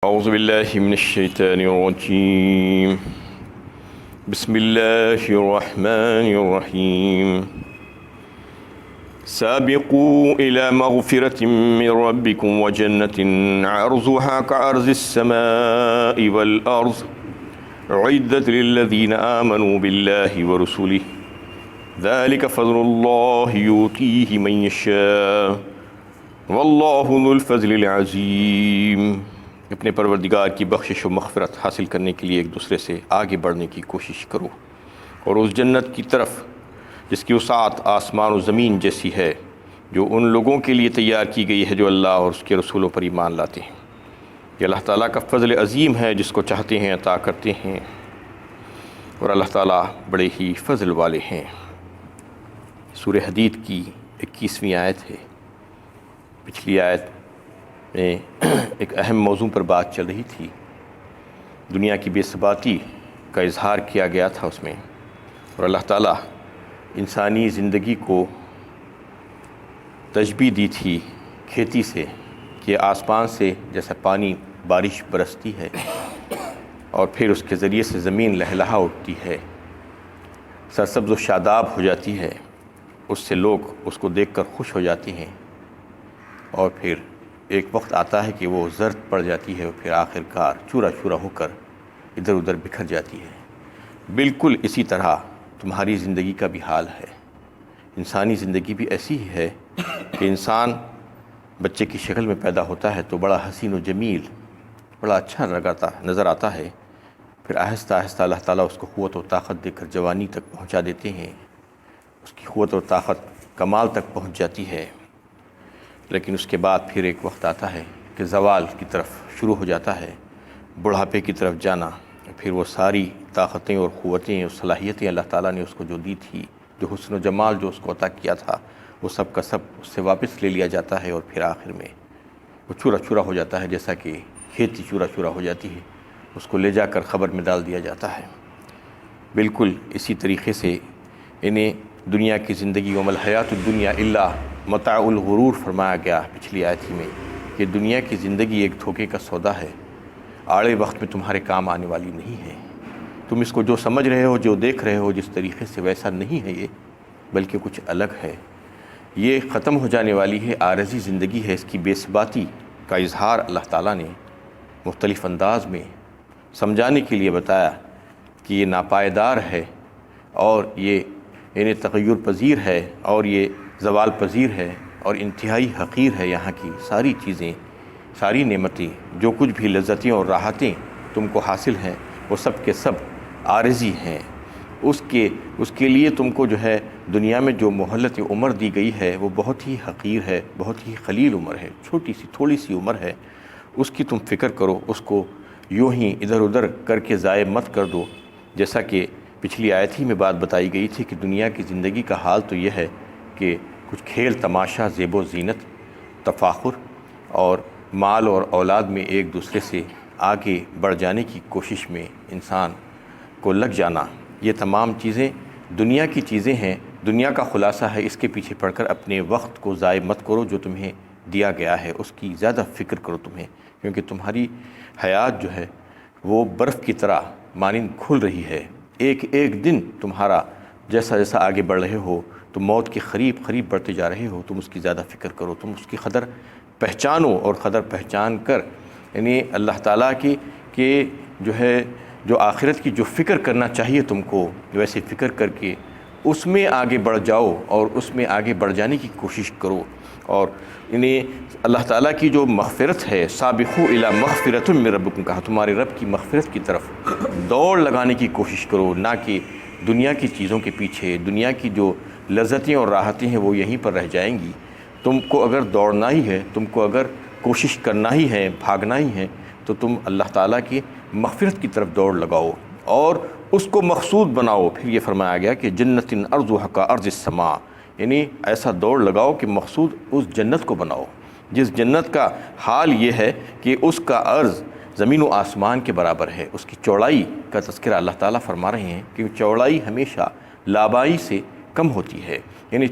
أعوذ بالله من الشيطان الرجيم. بسم الله الرحمن الرحيم. سابقوا إلى مغفرة من ربكم وجنة عرضها كعرض السماء والأرض أعدت للذين آمنوا بالله ورسله ذلك فضل الله يؤتيه من يشاء والله ذو الفضل العظيم. اپنے پروردگار کی بخشش و مغفرت حاصل کرنے کے لیے ایک دوسرے سے آگے بڑھنے کی کوشش کرو اور اس جنت کی طرف جس کی وسعت آسمان و زمین جیسی ہے، جو ان لوگوں کے لیے تیار کی گئی ہے جو اللہ اور اس کے رسولوں پر ایمان لاتے ہیں. یہ اللہ تعالیٰ کا فضل عظیم ہے، جس کو چاہتے ہیں عطا کرتے ہیں، اور اللہ تعالیٰ بڑے ہی فضل والے ہیں. سورہ حدید کی 21ویں آیت ہے. پچھلی آیت میں ایک اہم موضوع پر بات چل رہی تھی. دنیا کی بے ثباتی کا اظہار کیا گیا تھا اس میں، اور اللہ تعالیٰ انسانی زندگی کو تشبیہ دی تھی کھیتی سے، کہ آسمان سے جیسا پانی بارش برستی ہے اور پھر اس کے ذریعے سے زمین لہلہا اٹھتی ہے، سرسبز و شاداب ہو جاتی ہے، اس سے لوگ اس کو دیکھ کر خوش ہو جاتے ہیں، اور پھر ایک وقت آتا ہے کہ وہ زرد پڑ جاتی ہے اور پھر آخر کار چورا چورا ہو کر ادھر ادھر بکھر جاتی ہے. بالکل اسی طرح تمہاری زندگی کا بھی حال ہے. انسانی زندگی بھی ایسی ہی ہے کہ انسان بچے کی شکل میں پیدا ہوتا ہے تو بڑا حسین و جمیل، بڑا اچھا نظر آتا ہے. پھر آہستہ آہستہ اللہ تعالیٰ اس کو قوت و طاقت دے کر جوانی تک پہنچا دیتے ہیں، اس کی قوت و طاقت کمال تک پہنچ جاتی ہے. لیکن اس کے بعد پھر ایک وقت آتا ہے کہ زوال کی طرف شروع ہو جاتا ہے، بڑھاپے کی طرف جانا. پھر وہ ساری طاقتیں اور قوتیں اور صلاحیتیں اللہ تعالیٰ نے اس کو جو دی تھی، جو حسن و جمال جو اس کو عطا کیا تھا، وہ سب کا سب اس سے واپس لے لیا جاتا ہے، اور پھر آخر میں وہ چورا چورا ہو جاتا ہے، جیسا کہ کھیتی چورا چورا ہو جاتی ہے. اس کو لے جا کر قبر میں ڈال دیا جاتا ہے. بالکل اسی طریقے سے انہیں دنیا کی زندگی وما الحیات الدنیا الا متاع الغرور فرمایا گیا پچھلی آیت ہی میں، کہ دنیا کی زندگی ایک دھوکے کا سودا ہے، آڑے وقت میں تمہارے کام آنے والی نہیں ہے. تم اس کو جو سمجھ رہے ہو، جو دیکھ رہے ہو جس طریقے سے، ویسا نہیں ہے یہ، بلکہ کچھ الگ ہے. یہ ختم ہو جانے والی ہے، عارضی زندگی ہے. اس کی بے ثباتی کا اظہار اللہ تعالیٰ نے مختلف انداز میں سمجھانے کے لیے بتایا کہ یہ ناپائیدار ہے، اور یہ تغیر پذیر ہے، اور یہ زوال پذیر ہے، اور انتہائی حقیر ہے. یہاں کی ساری چیزیں، ساری نعمتیں، جو کچھ بھی لذتیں اور راحتیں تم کو حاصل ہیں، وہ سب کے سب عارضی ہیں. اس کے لیے تم کو جو ہے دنیا میں جو مہلت عمر دی گئی ہے، وہ بہت ہی حقیر ہے، بہت ہی قلیل عمر ہے، چھوٹی سی تھوڑی سی عمر ہے. اس کی تم فکر کرو، اس کو یوں ہی ادھر ادھر کر کے ضائع مت کر دو. جیسا کہ پچھلی آیت ہی میں بات بتائی گئی تھی کہ دنیا کی زندگی کا حال تو یہ ہے کہ کچھ کھیل تماشا، زیب و زینت، تفاخر اور مال اور اولاد میں ایک دوسرے سے آگے بڑھ جانے کی کوشش میں انسان کو لگ جانا، یہ تمام چیزیں دنیا کی چیزیں ہیں، دنیا کا خلاصہ ہے. اس کے پیچھے پڑھ کر اپنے وقت کو ضائع مت کرو. جو تمہیں دیا گیا ہے اس کی زیادہ فکر کرو تمہیں، کیونکہ تمہاری حیات جو ہے وہ برف کی طرح مانند کھل رہی ہے. ایک ایک دن تمہارا جیسا جیسا آگے بڑھ رہے ہو، تم موت کے قریب بڑھتے جا رہے ہو. تم اس کی زیادہ فکر کرو، تم اس کی قدر پہچانو، اور قدر پہچان کر اللہ تعالیٰ کی کہ جو آخرت کی جو فکر کرنا چاہیے تم کو، ویسے فکر کر کے اس میں آگے بڑھ جاؤ، اور اس میں آگے بڑھ جانے کی کوشش کرو. اور اللہ تعالیٰ کی جو مغفرت ہے، سابقوا الی مغفرۃ من ربکم کہا، تمہارے رب کی مغفرت کی طرف دوڑ لگانے کی کوشش کرو، نہ کہ دنیا کی چیزوں کے پیچھے. دنیا کی جو لذتیں اور راحتیں ہیں وہ یہیں پر رہ جائیں گی. تم کو اگر دوڑنا ہی ہے، تم کو اگر کوشش کرنا ہی ہے، بھاگنا ہی ہے، تو تم اللہ تعالیٰ کی مغفرت کی طرف دوڑ لگاؤ اور اس کو مقصود بناؤ. پھر یہ فرمایا گیا کہ جنت عرضها كعرض السماء، ایسا دوڑ لگاؤ کہ مقصود اس جنت کو بناؤ جس جنت کا حال یہ ہے کہ اس کا عرض زمین و آسمان کے برابر ہے. اس کی چوڑائی کا تذکرہ اللہ تعالیٰ فرما رہے ہیں کہ چوڑائی ہمیشہ لامبائی سے کم ہوتی ہے.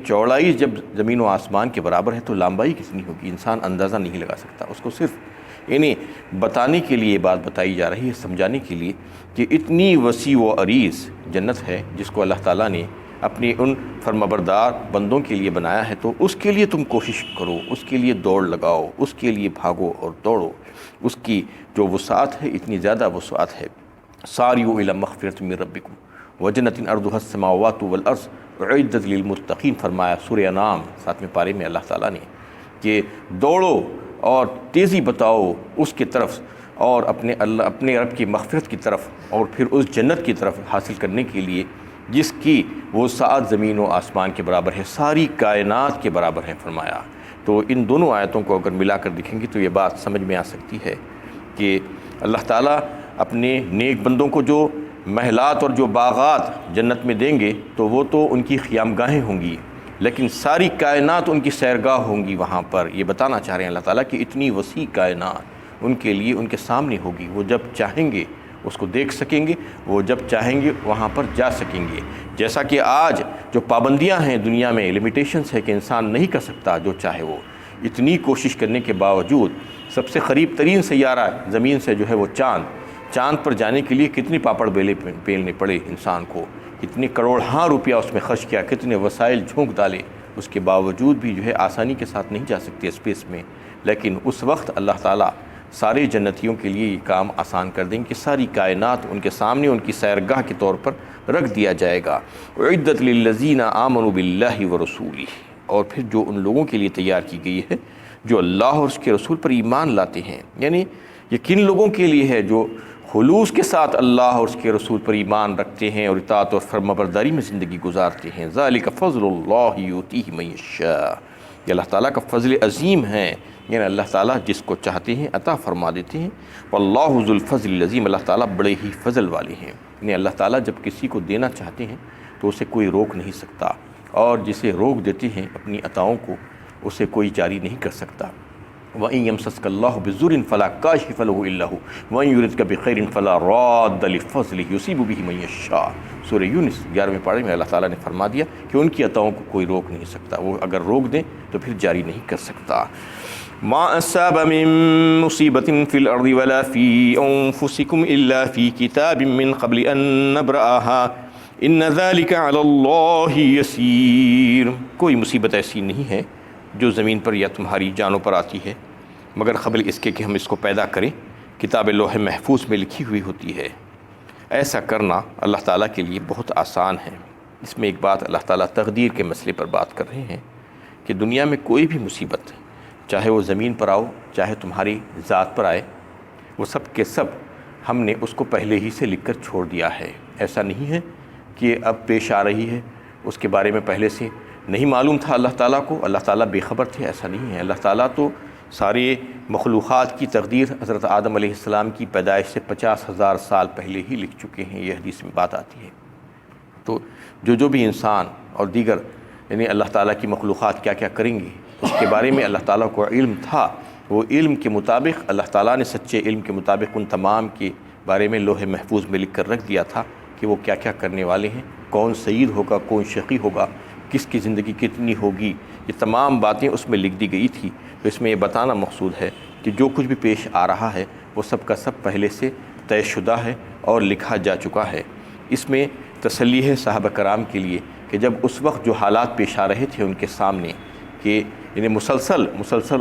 چوڑائی جب زمین و آسمان کے برابر ہے تو لامبائی کتنی ہوگی انسان اندازہ نہیں لگا سکتا. اس کو صرف انہیں بتانے کے لیے بات بتائی جا رہی ہے، سمجھانے کے لیے کہ اتنی وسیع و عریض جنت ہے جس کو اللہ تعالیٰ نے اپنی ان فرمانبردار بندوں کے لیے بنایا ہے، تو اس کے لیے تم کوشش کرو، اس کے لیے دوڑ لگاؤ، اس کے لیے بھاگو اور دوڑو۔ اس کی جو وسعت ہے اتنی زیادہ وسعت ہے۔ ساریو الی مغفرۃ من ربکم وجنۃ ارضھا السماوات والارض اعدت للمتقین، فرمایا سورہ انعام 7ویں پارے میں اللہ تعالیٰ نے کہ دوڑو اور تیزی بتاؤ اس کی طرف، اور اپنے رب کی مغفرت کی طرف، اور پھر اس جنت کی طرف حاصل کرنے کے لیے جس کی وسعت زمین و آسمان کے برابر ہے، ساری کائنات کے برابر ہے فرمایا۔ تو ان دونوں آیتوں کو اگر ملا کر دیکھیں گے تو یہ بات سمجھ میں آ سکتی ہے کہ اللہ تعالیٰ اپنے نیک بندوں کو جو محلات اور جو باغات جنت میں دیں گے تو وہ تو ان کی قیام گاہیں ہوں گی، لیکن ساری کائنات ان کی سیرگاہ ہوں گی وہاں پر۔ یہ بتانا چاہ رہے ہیں اللہ تعالیٰ کہ اتنی وسیع کائنات ان کے لیے ان کے سامنے ہوگی، وہ جب چاہیں گے اس کو دیکھ سکیں گے، وہ جب چاہیں گے وہاں پر جا سکیں گے۔ جیسا کہ آج جو پابندیاں ہیں دنیا میں، لیمیٹیشنز ہے کہ انسان نہیں کر سکتا جو چاہے وہ، اتنی کوشش کرنے کے باوجود سب سے قریب ترین سیارہ زمین سے جو ہے وہ چاند پر جانے کے لیے کتنی پاپڑ بیلے پیلنے پڑے انسان کو، کتنے کروڑاں روپیہ اس میں خرچ کیا، کتنے وسائل جھونک ڈالے، اس کے باوجود بھی جو ہے آسانی کے ساتھ نہیں جا سکتے اسپیس میں۔ لیکن اس وقت اللہ تعالیٰ سارے جنتیوں کے لیے یہ کام آسان کر دیں کہ ساری کائنات ان کے سامنے ان کی سیرگاہ کے طور پر رکھ دیا جائے گا۔ اعدت للذین آمنوا باللہ ورسولہ، اور پھر جو ان لوگوں کے لیے تیار کی گئی ہے جو اللہ اور اس کے رسول پر ایمان لاتے ہیں، یعنی یہ کن لوگوں کے لیے ہے جو خلوص کے ساتھ اللہ اور اس کے رسول پر ایمان رکھتے ہیں اور اطاعت اور فرمانبرداری میں زندگی گزارتے ہیں۔ ذالک فضل اللہ یؤتیہ من یشاء، یہ اللہ تعالیٰ کا فضل عظیم ہے، یعنی اللہ تعالیٰ جس کو چاہتے ہیں عطا فرما دیتے ہیں۔ واللہ ذو الفضل العظیم، اللہ تعالیٰ بڑے ہی فضل والے ہیں، یعنی اللہ تعالیٰ جب کسی کو دینا چاہتے ہیں تو اسے کوئی روک نہیں سکتا، اور جسے روک دیتے ہیں اپنی عطاؤں کو اسے کوئی جاری نہیں کر سکتا۔ وَإِن يَمْسَسْكَ اللَّهُ بِضُرٍّ فَلَا كَاشِفَ لَهُ إِلَّا هُوَ وَإِن يُرِدْكَ بِخَيْرٍ فَلَا رَادَّ لِفَضْلِهِ يُصِيبُ بِهِ مَن يَشَاءُ۔ سورہ یونس 11ویں پارے میں اللہ تعالیٰ نے فرما دیا کہ ان کی عطاؤں کو کوئی روک نہیں سکتا، وہ اگر روک دیں تو پھر جاری نہیں کر سکتا۔ مَا أَصَابَ مِن مُّصِيبَةٍ فِي الْأَرْضِ وَلَا فِي أَنفُسِكُمْ إِلَّا فِي كِتَابٍ مِّن قَبْلِ أَن نَّبْرَأَهَا إِنَّ ذَلِكَ عَلَى اللَّهِ يَسِيرٌ۔ کوئی مصیبت ایسی نہیں ہے جو زمین پر یا تمہاری جانوں پر آتی ہے مگر قبل اس کے کہ ہم اس کو پیدا کریں، کتاب لوح محفوظ میں لکھی ہوئی ہوتی ہے۔ ایسا کرنا اللہ تعالیٰ کے لیے بہت آسان ہے۔ اس میں ایک بات اللہ تعالیٰ تقدیر کے مسئلے پر بات کر رہے ہیں کہ دنیا میں کوئی بھی مصیبت، چاہے وہ زمین پر آؤ چاہے تمہاری ذات پر آئے، وہ سب کے سب ہم نے اس کو پہلے ہی سے لکھ کر چھوڑ دیا ہے۔ ایسا نہیں ہے کہ اب پیش آ رہی ہے، اس کے بارے میں پہلے سے نہیں معلوم تھا اللہ تعالیٰ کو، اللہ تعالیٰ بے خبر تھے، ایسا نہیں ہے۔ اللہ تعالیٰ تو سارے مخلوقات کی تقدیر حضرت آدم علیہ السلام کی پیدائش سے 50,000 سال پہلے ہی لکھ چکے ہیں، یہ حدیث میں بات آتی ہے۔ تو جو بھی انسان اور دیگر یعنی اللہ تعالیٰ کی مخلوقات کیا کیا کریں گے اس کے بارے میں اللہ تعالیٰ کو علم تھا۔ وہ علم کے مطابق اللہ تعالیٰ نے سچے علم کے مطابق ان تمام کے بارے میں لوح محفوظ میں لکھ کر رکھ دیا تھا کہ وہ کیا کیا کرنے والے ہیں، کون سعید ہوگا کون شقی ہوگا، کس کی زندگی کتنی ہوگی، یہ تمام باتیں اس میں لکھ دی گئی تھی۔ تو اس میں یہ بتانا مقصود ہے کہ جو کچھ بھی پیش آ رہا ہے وہ سب کا سب پہلے سے طے شدہ ہے اور لکھا جا چکا ہے۔ اس میں تسلی ہے صحابہ کرام کے لیے کہ جب اس وقت جو حالات پیش آ رہے تھے ان کے سامنے کہ یعنی مسلسل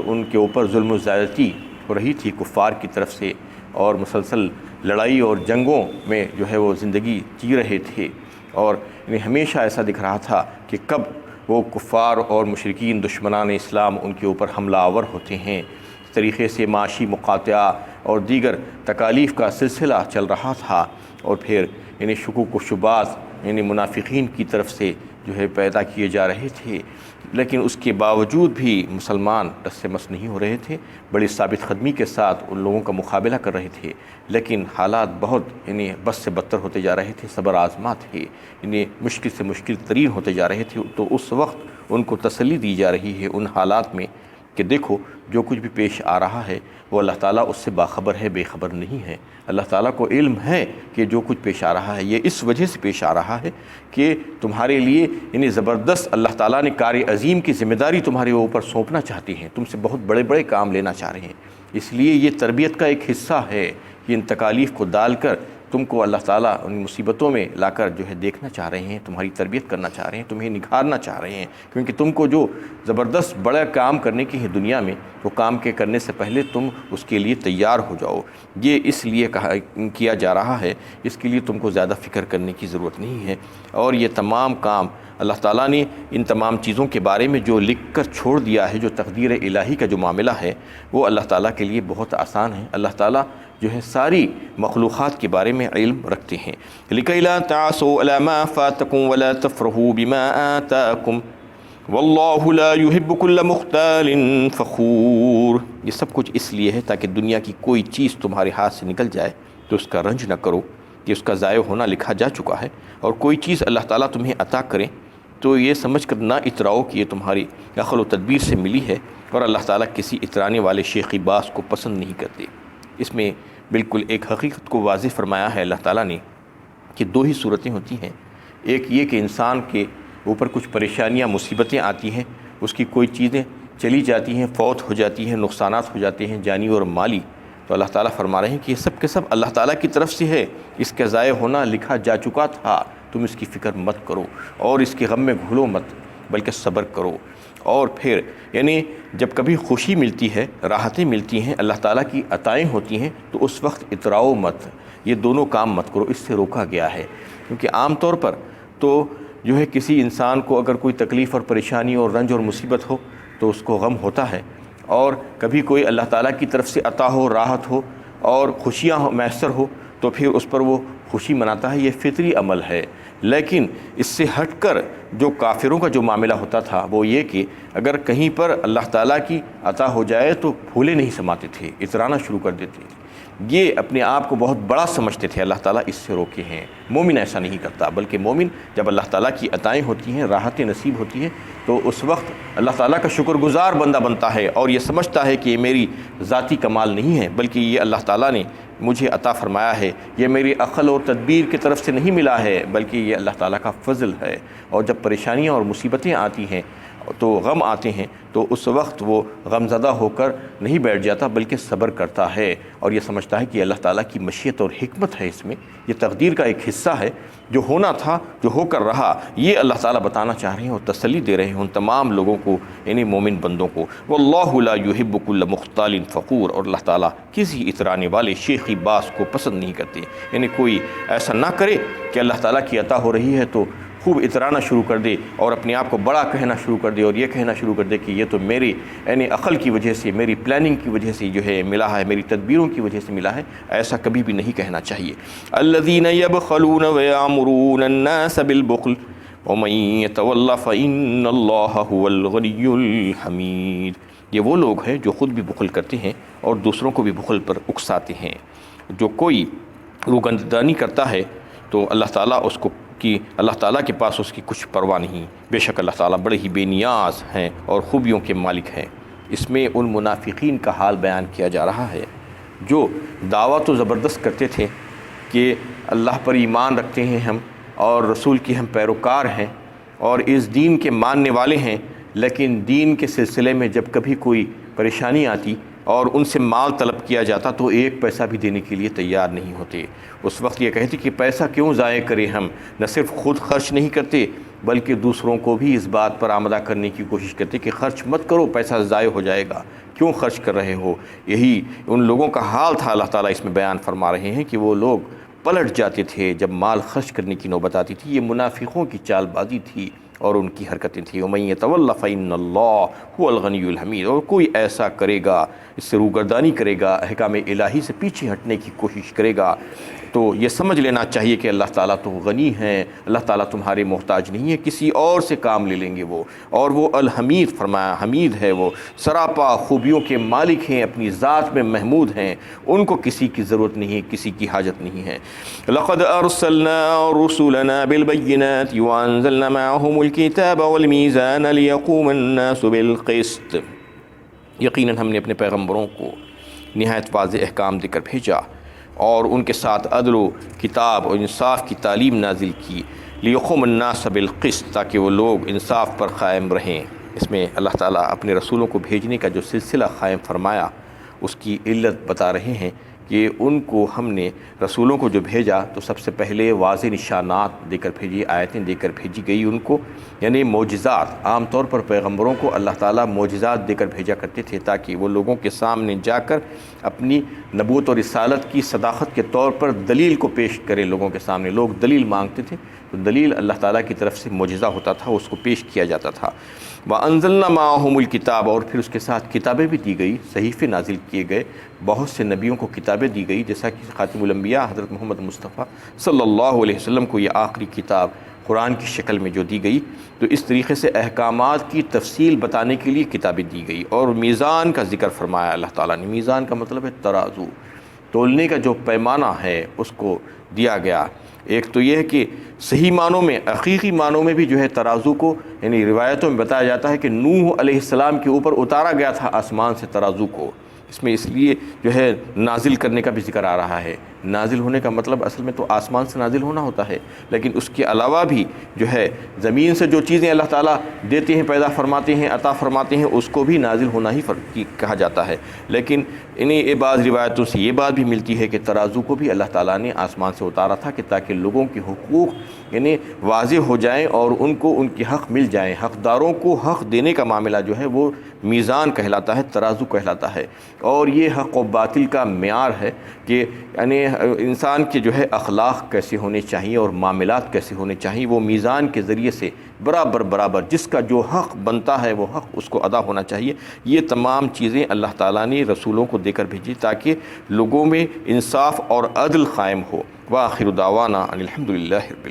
ان کے اوپر ظلم و زیادتی ہو رہی تھی کفار کی طرف سے، اور مسلسل لڑائی اور جنگوں میں جو ہے وہ زندگی جی رہے تھے، اور یعنی ہمیشہ ایسا دکھ رہا تھا کہ کب وہ کفار اور مشرکین دشمنان اسلام ان کے اوپر حملہ آور ہوتے ہیں۔ اس طریقے سے معاشی مقاطعہ اور دیگر تکالیف کا سلسلہ چل رہا تھا، اور پھر یعنی شکوک و شبہات یعنی منافقین کی طرف سے جو ہے پیدا کیے جا رہے تھے، لیکن اس کے باوجود بھی مسلمان ٹس سے مس نہیں ہو رہے تھے، بڑی ثابت قدمی کے ساتھ ان لوگوں کا مقابلہ کر رہے تھے، لیکن حالات بہت یعنی بس سے بدتر ہوتے جا رہے تھے، صبر آزما تھے، یعنی مشکل سے مشکل ترین ہوتے جا رہے تھے۔ تو اس وقت ان کو تسلی دی جا رہی ہے ان حالات میں کہ دیکھو جو کچھ بھی پیش آ رہا ہے وہ اللہ تعالیٰ اس سے باخبر ہے، بے خبر نہیں ہے۔ اللہ تعالیٰ کو علم ہے کہ جو کچھ پیش آ رہا ہے یہ اس وجہ سے پیش آ رہا ہے کہ تمہارے لیے یعنی زبردست اللہ تعالیٰ نے کار عظیم کی ذمہ داری تمہارے اوپر سونپنا چاہتے ہیں، تم سے بہت بڑے بڑے کام لینا چاہ رہے ہیں۔ اس لیے یہ تربیت کا ایک حصہ ہے کہ ان تکالیف کو ڈال کر تم کو اللہ تعالیٰ ان مصیبتوں میں لا کر جو ہے دیکھنا چاہ رہے ہیں، تمہاری تربیت کرنا چاہ رہے ہیں، تمہیں نکھارنا چاہ رہے ہیں، کیونکہ تم کو جو زبردست بڑا کام کرنے کی ہے دنیا میں، وہ کام کے کرنے سے پہلے تم اس کے لیے تیار ہو جاؤ۔ یہ اس لیے کیا جا رہا ہے، اس کے لیے تم کو زیادہ فکر کرنے کی ضرورت نہیں ہے۔ اور یہ تمام کام اللہ تعالیٰ نے ان تمام چیزوں کے بارے میں جو لکھ کر چھوڑ دیا ہے، جو تقدیر الہی کا جو معاملہ ہے، وہ اللہ تعالیٰ کے لیے بہت آسان ہے۔ اللہ تعالیٰ جو ہے ساری مخلوقات کے بارے میں علم رکھتے ہیں۔ لِكَيْ لَا تَعْصُوا عَلَىٰ مَا فَاتَكُمْ وَلَا تَفْرَحُوا بِمَا آتَاكُمْ وَاللَّهُ لَا يُحِبُّ كُلَّ مُخْتَالٍ فَخُورٍ۔ یہ سب کچھ اس لیے ہے تاکہ دنیا کی کوئی چیز تمہارے ہاتھ سے نکل جائے تو اس کا رنج نہ کرو، کہ اس کا ضائع ہونا لکھا جا چکا ہے، اور کوئی چیز اللہ تعالیٰ تمہیں عطا کرے تو یہ سمجھ کر نہ اتراؤ کہ یہ تمہاری عقل و تدبیر سے ملی ہے، اور اللہ تعالیٰ کسی اترانے والے شیخی باز کو پسند نہیں کرتے۔ اس میں بالکل ایک حقیقت کو واضح فرمایا ہے اللہ تعالیٰ نے کہ دو ہی صورتیں ہوتی ہیں۔ ایک یہ کہ انسان کے اوپر کچھ پریشانیاں مصیبتیں آتی ہیں، اس کی کوئی چیزیں چلی جاتی ہیں، فوت ہو جاتی ہیں، نقصانات ہو جاتے ہیں جانی اور مالی، تو اللہ تعالیٰ فرما رہے ہیں کہ یہ سب کے سب اللہ تعالیٰ کی طرف سے ہے، اس کا ضائع ہونا لکھا جا چکا تھا، تم اس کی فکر مت کرو اور اس کے غم میں گھلو مت، بلکہ صبر کرو۔ اور پھر یعنی جب کبھی خوشی ملتی ہے، راحتیں ملتی ہیں، اللہ تعالیٰ کی عطائیں ہوتی ہیں، تو اس وقت اتراؤ مت، یہ دونوں کام مت کرو، اس سے روکا گیا ہے۔ کیونکہ عام طور پر تو جو ہے کسی انسان کو اگر کوئی تکلیف اور پریشانی اور رنج اور مصیبت ہو تو اس کو غم ہوتا ہے، اور کبھی کوئی اللہ تعالیٰ کی طرف سے عطا ہو، راحت ہو اور خوشیاں میسر ہو تو پھر اس پر وہ خوشی مناتا ہے، یہ فطری عمل ہے۔ لیکن اس سے ہٹ کر جو کافروں کا جو معاملہ ہوتا تھا وہ یہ کہ اگر کہیں پر اللہ تعالیٰ کی عطا ہو جائے تو پھولے نہیں سماتے تھے، اترانا شروع کر دیتے تھے، یہ اپنے آپ کو بہت بڑا سمجھتے تھے۔ اللہ تعالیٰ اس سے روکے ہیں۔ مومن ایسا نہیں کرتا، بلکہ مومن جب اللہ تعالیٰ کی عطائیں ہوتی ہیں، راحتیں نصیب ہوتی ہیں، تو اس وقت اللہ تعالیٰ کا شکر گزار بندہ بنتا ہے، اور یہ سمجھتا ہے کہ یہ میری ذاتی کمال نہیں ہے، بلکہ یہ اللہ تعالیٰ نے مجھے عطا فرمایا ہے، یہ میری عقل اور تدبیر کی طرف سے نہیں ملا ہے، بلکہ یہ اللہ تعالیٰ کا فضل ہے۔ اور جب پریشانیاں اور مصیبتیں آتی ہیں تو غم آتے ہیں تو اس وقت وہ غم زدہ ہو کر نہیں بیٹھ جاتا، بلکہ صبر کرتا ہے، اور یہ سمجھتا ہے کہ اللہ تعالیٰ کی مشیت اور حکمت ہے اس میں، یہ تقدیر کا ایک حصہ ہے، جو ہونا تھا، جو ہو کر رہا، یہ اللہ تعالیٰ بتانا چاہ رہے ہیں اور تسلی دے رہے ہیں ان تمام لوگوں کو، یعنی مومن بندوں کو۔ واللہ لا یحب کل مختال فخور، اور اللہ تعالیٰ کسی اترانے والے شیخی باز کو پسند نہیں کرتے، یعنی کوئی ایسا نہ کرے کہ اللہ تعالیٰ کی عطا ہو رہی ہے تو خوب اترانا شروع کر دے اور اپنے آپ کو بڑا کہنا شروع کر دے، اور یہ کہنا شروع کر دے کہ یہ تو میری یعنی عقل کی وجہ سے، میری پلاننگ کی وجہ سے جو ہے ملا ہے، میری تدبیروں کی وجہ سے ملا ہے، ایسا کبھی بھی نہیں کہنا چاہیے۔ الذین یبخلون ویامرون الناس بالبخل ومن یتول فإن اللہ هو الغنی الحمید۔ یہ وہ لوگ ہیں جو خود بھی بخل کرتے ہیں اور دوسروں کو بھی بخل پر اکساتے ہیں۔ جو کوئی روگندانی کرتا ہے تو اللہ تعالیٰ اس کو کہ اللہ تعالیٰ کے پاس اس کی کچھ پرواہ نہیں، بے شک اللہ تعالیٰ بڑے ہی بے نیاز ہیں اور خوبیوں کے مالک ہیں۔ اس میں ان منافقین کا حال بیان کیا جا رہا ہے جو دعویٰ تو زبردست کرتے تھے کہ اللہ پر ایمان رکھتے ہیں ہم، اور رسول کی ہم پیروکار ہیں اور اس دین کے ماننے والے ہیں، لیکن دین کے سلسلے میں جب کبھی کوئی پریشانی آتی اور ان سے مال طلب کیا جاتا تو ایک پیسہ بھی دینے کے لیے تیار نہیں ہوتے۔ اس وقت یہ کہتے کہ پیسہ کیوں ضائع کریں، ہم نہ صرف خود خرچ نہیں کرتے بلکہ دوسروں کو بھی اس بات پر آمادہ کرنے کی کوشش کرتے کہ خرچ مت کرو، پیسہ ضائع ہو جائے گا، کیوں خرچ کر رہے ہو۔ یہی ان لوگوں کا حال تھا، اللہ تعالیٰ اس میں بیان فرما رہے ہیں کہ وہ لوگ پلٹ جاتے تھے جب مال خرچ کرنے کی نوبت آتی تھی۔ یہ منافقوں کی چال بازی تھی اور ان کی حرکتیں تھیں۔ وَمَن يَتَوَلَّ فَإِنَّ اللَّهَ هُوَ الْغَنِيُّ الْحَمِيدُ، اور کوئی ایسا کرے گا، اس سے روگردانی کرے گا، احکام الہی سے پیچھے ہٹنے کی کوشش کرے گا، تو یہ سمجھ لینا چاہیے کہ اللہ تعالیٰ تو غنی ہیں، اللہ تعالیٰ تمہارے محتاج نہیں ہے، کسی اور سے کام لے لیں گے وہ، اور وہ الحمید فرمایا، حمید ہے، وہ سراپا خوبیوں کے مالک ہیں، اپنی ذات میں محمود ہیں، ان کو کسی کی ضرورت نہیں ہے، کسی کی حاجت نہیں ہے۔ لَقَدْ أَرْسَلْنَا رُسُلَنَا بِالْبَيِّنَاتِ وَأَنزَلْنَا مَعَهُمُ الْكِتَابَ وَالْمِيزَانَ لِيَقُومَ النَّاسُ بِالْقِسْطِ، یقیناً ہم نے اپنے پیغمبروں کو نہایت واضح احکام دے کر بھیجا اور ان کے ساتھ عدل و کتاب اور انصاف کی تعلیم نازل کی، لیقوم الناس بالقسط، تاکہ وہ لوگ انصاف پر قائم رہیں۔ اس میں اللہ تعالیٰ اپنے رسولوں کو بھیجنے کا جو سلسلہ قائم فرمایا اس کی علت بتا رہے ہیں کہ ان کو ہم نے رسولوں کو جو بھیجا تو سب سے پہلے واضح نشانات دے کر بھیجی، آیتیں دے کر بھیجی گئی ان کو، یعنی معجزات۔ عام طور پر پیغمبروں کو اللہ تعالیٰ معجزات دے کر بھیجا کرتے تھے تاکہ وہ لوگوں کے سامنے جا کر اپنی نبوت اور رسالت کی صداقت کے طور پر دلیل کو پیش کریں لوگوں کے سامنے۔ لوگ دلیل مانگتے تھے تو دلیل اللہ تعالیٰ کی طرف سے معجزہ ہوتا تھا، اس کو پیش کیا جاتا تھا۔ وَأَنزَلْنَا مَعَهُمُ الْكِتَابَ، اور پھر اس کے ساتھ کتابیں بھی دی گئی، صحیفے نازل کیے گئے، بہت سے نبیوں کو کتابیں دی گئی، جیسا کہ خاتم الانبیاء حضرت محمد مصطفیٰ صلی اللہ علیہ وسلم کو یہ آخری کتاب قرآن کی شکل میں جو دی گئی، تو اس طریقے سے احکامات کی تفصیل بتانے کے لیے کتابیں دی گئی۔ اور میزان کا ذکر فرمایا اللہ تعالیٰ نے۔ میزان کا مطلب ہے ترازو، تولنے کا جو پیمانہ ہے اس کو دیا گیا۔ ایک تو یہ ہے کہ صحیح معنوں میں، حقیقی معنوں میں بھی جو ہے ترازو کو، یعنی روایتوں میں بتایا جاتا ہے کہ نوح علیہ السلام کے اوپر اتارا گیا تھا آسمان سے ترازو کو۔ اس میں اس لیے جو ہے نازل کرنے کا بھی ذکر آ رہا ہے۔ نازل ہونے کا مطلب اصل میں تو آسمان سے نازل ہونا ہوتا ہے، لیکن اس کے علاوہ بھی جو ہے زمین سے جو چیزیں اللہ تعالیٰ دیتے ہیں، پیدا فرماتے ہیں، عطا فرماتے ہیں، اس کو بھی نازل ہونا ہی کہا جاتا ہے۔ لیکن انہیں بعض روایتوں سے یہ بات بھی ملتی ہے کہ ترازو کو بھی اللہ تعالیٰ نے آسمان سے اتارا تھا کہ تاکہ لوگوں کے حقوق یعنی واضح ہو جائیں اور ان کو ان کے حق مل جائیں۔ حقداروں کو حق دینے کا معاملہ جو ہے وہ میزان کہلاتا ہے، ترازو کہلاتا ہے۔ اور یہ حق و باطل کا معیار ہے کہ یعنی انسان کے جو ہے اخلاق کیسے ہونے چاہیے اور معاملات کیسے ہونے چاہیے، وہ میزان کے ذریعے سے برابر جس کا جو حق بنتا ہے وہ حق اس کو ادا ہونا چاہیے۔ یہ تمام چیزیں اللہ تعالیٰ نے رسولوں کو دے کر بھیجی تاکہ لوگوں میں انصاف اور عدل قائم ہو۔ وآخر دعوانا ان الحمد للہ رب العالمین۔